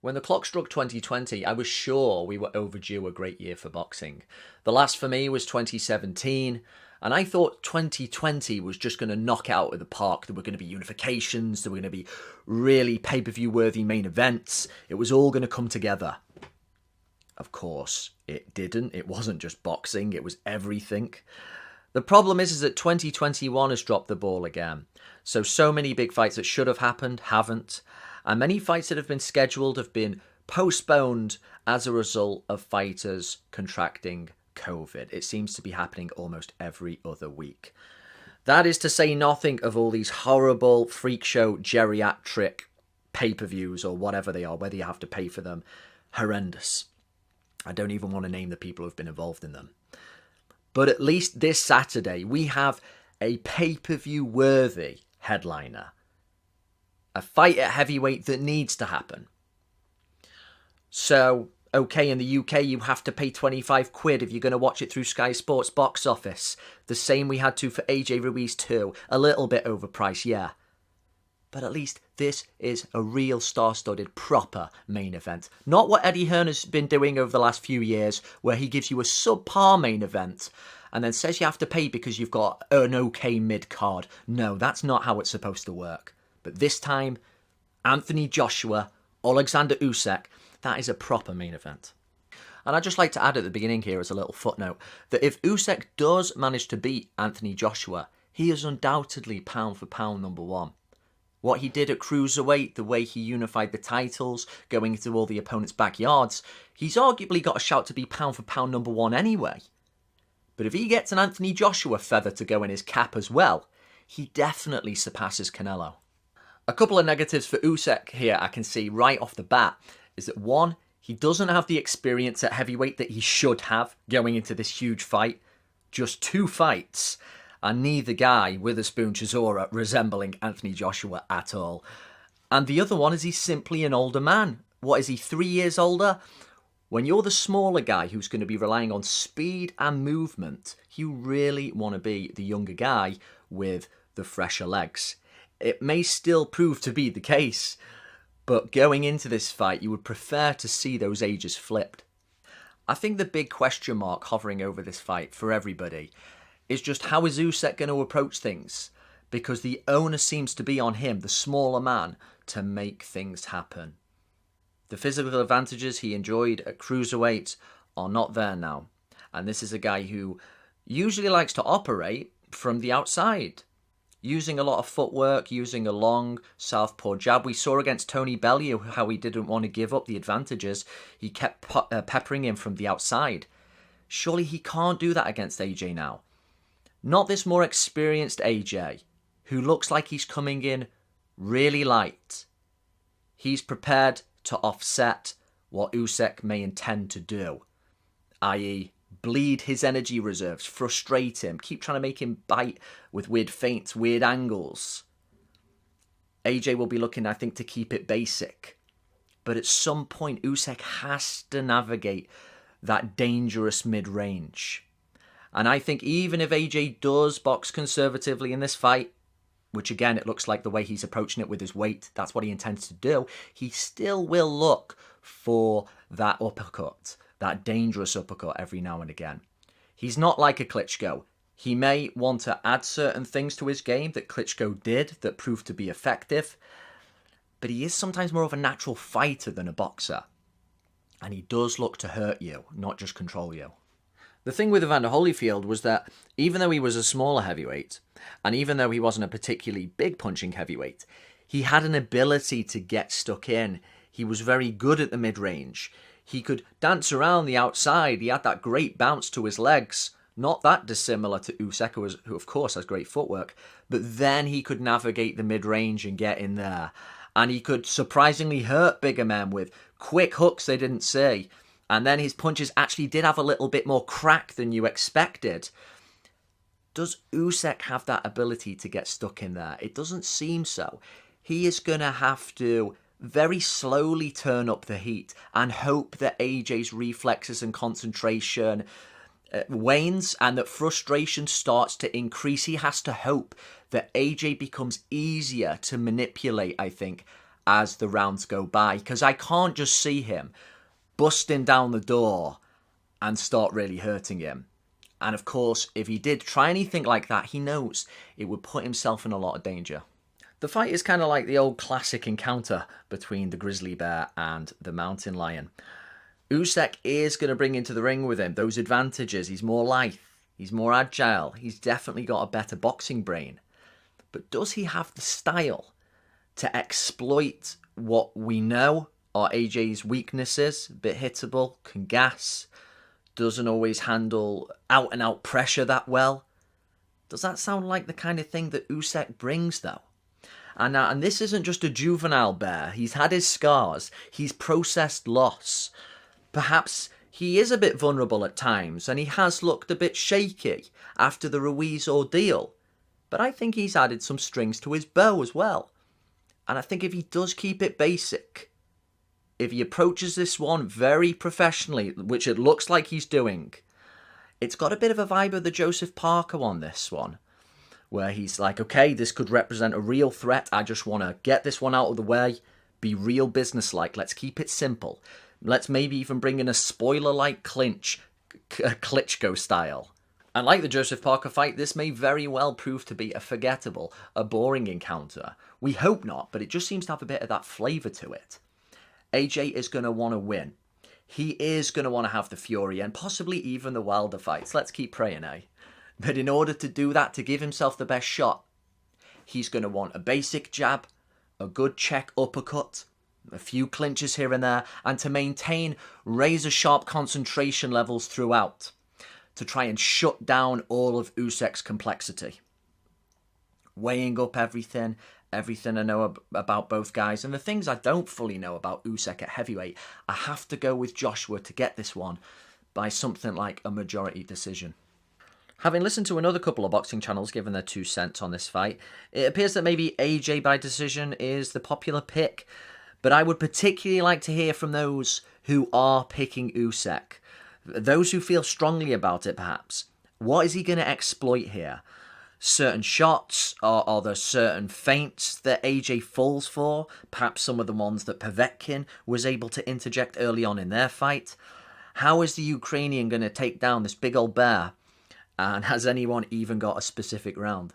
When the clock struck 2020, I was sure we were overdue a great year for boxing. The last for me was 2017, and I thought 2020 was just going to knock it out of the park. There were going to be unifications, there were going to be really pay-per-view worthy main events. It was all going to come together. Of course, it didn't. It wasn't just boxing, it was everything. The problem is that 2021 has dropped the ball again. So many big fights that should have happened haven't. And many fights that have been scheduled have been postponed as a result of fighters contracting COVID. It seems to be happening almost every other week. That is to say nothing of all these horrible freak show geriatric pay-per-views or whatever they are, whether you have to pay for them. Horrendous. I don't even want to name the people who have been involved in them. But at least this Saturday, we have a pay-per-view worthy headliner. A fight at heavyweight that needs to happen. So, okay, in the UK you have to pay 25 quid if you're going to watch it through Sky Sports box office. The same we had to for AJ Ruiz too. A little bit overpriced, yeah. But at least this is a real star-studded, proper main event. Not what Eddie Hearn has been doing over the last few years, where he gives you a subpar main event and then says you have to pay because you've got an okay mid-card. No, that's not how it's supposed to work. But this time, Anthony Joshua, Oleksandr Usyk, that is a proper main event. And I'd just like to add at the beginning here as a little footnote, that if Usyk does manage to beat Anthony Joshua, he is undoubtedly pound for pound number one. What he did at cruiserweight, the way he unified the titles, going into all the opponents' backyards, he's arguably got a shout to be pound for pound number one anyway. But if he gets an Anthony Joshua feather to go in his cap as well, he definitely surpasses Canelo. A couple of negatives for Usyk here I can see right off the bat is that one, he doesn't have the experience at heavyweight that he should have going into this huge fight. Just 2 fights, and neither guy, Witherspoon Chisora, resembling Anthony Joshua at all. And the other one is he's simply an older man. What is he, 3 years older? When you're the smaller guy who's going to be relying on speed and movement, you really want to be the younger guy with the fresher legs. It may still prove to be the case, but going into this fight, you would prefer to see those ages flipped. I think the big question mark hovering over this fight for everybody is just how is Usyk going to approach things? Because the onus seems to be on him, the smaller man, to make things happen. The physical advantages he enjoyed at cruiserweight are not there now. And this is a guy who usually likes to operate from the outside, using a lot of footwork, using a long southpaw jab. We saw against Tony Bellew how he didn't want to give up the advantages. He kept peppering him from the outside. Surely he can't do that against AJ now. Not this more experienced AJ, who looks like he's coming in really light. He's prepared to offset what Usyk may intend to do, i.e., bleed his energy reserves, frustrate him, keep trying to make him bite with weird feints, weird angles. AJ will be looking, I think, to keep it basic. But at some point, Usyk has to navigate that dangerous mid-range. And I think even if AJ does box conservatively in this fight, which again, it looks like the way he's approaching it with his weight, that's what he intends to do, he still will look for that uppercut, that dangerous uppercut every now and again. He's not like a Klitschko. He may want to add certain things to his game that Klitschko did that proved to be effective, but he is sometimes more of a natural fighter than a boxer. And he does look to hurt you, not just control you. The thing with Evander Holyfield was that even though he was a smaller heavyweight, and even though he wasn't a particularly big punching heavyweight, he had an ability to get stuck in. He was very good at the mid-range. He could dance around the outside. He had that great bounce to his legs. Not that dissimilar to Usyk, who of course has great footwork. But then he could navigate the mid-range and get in there. And he could surprisingly hurt bigger men with quick hooks they didn't see. And then his punches actually did have a little bit more crack than you expected. Does Usyk have that ability to get stuck in there? It doesn't seem so. He is going to have to very slowly turn up the heat and hope that AJ's reflexes and concentration wanes and that frustration starts to increase. He has to hope that AJ becomes easier to manipulate, I think, as the rounds go by, because I can't just see him busting down the door and start really hurting him. And of course, if he did try anything like that, he knows it would put himself in a lot of danger. The fight is kind of like the old classic encounter between the grizzly bear and the mountain lion. Usyk is going to bring into the ring with him those advantages. He's more lithe, he's more agile, he's definitely got a better boxing brain. But does he have the style to exploit what we know are AJ's weaknesses? A bit hittable, can gas, doesn't always handle out-and-out pressure that well. Does that sound like the kind of thing that Usyk brings, though? And this isn't just a juvenile bear. He's had his scars. He's processed loss. Perhaps he is a bit vulnerable at times, and he has looked a bit shaky after the Ruiz ordeal. But I think he's added some strings to his bow as well. And I think if he does keep it basic, if he approaches this one very professionally, which it looks like he's doing, it's got a bit of a vibe of the Joseph Parker one, this one, where he's like, okay, this could represent a real threat. I just want to get this one out of the way, be real businesslike. Let's keep it simple. Let's maybe even bring in a spoiler-like clinch, Klitschko style. And like the Joseph Parker fight, this may very well prove to be a forgettable, a boring encounter. We hope not, but it just seems to have a bit of that flavour to it. AJ is going to want to win. He is going to want to have the fury and possibly even the Wilder fights. Let's keep praying, eh? But in order to do that, to give himself the best shot, he's going to want a basic jab, a good check uppercut, a few clinches here and there, and to maintain razor-sharp concentration levels throughout, to try and shut down all of Usyk's complexity. Weighing up everything I know about both guys, and the things I don't fully know about Usyk at heavyweight, I have to go with Joshua to get this one by something like a majority decision. Having listened to another couple of boxing channels giving their 2 cents on this fight, it appears that maybe AJ by decision is the popular pick, but I would particularly like to hear from those who are picking Usyk, those who feel strongly about it perhaps. What is he going to exploit here? Certain shots? Are there certain feints that AJ falls for? Perhaps some of the ones that Povetkin was able to interject early on in their fight? How is the Ukrainian going to take down this big old bear? And has anyone even got a specific round?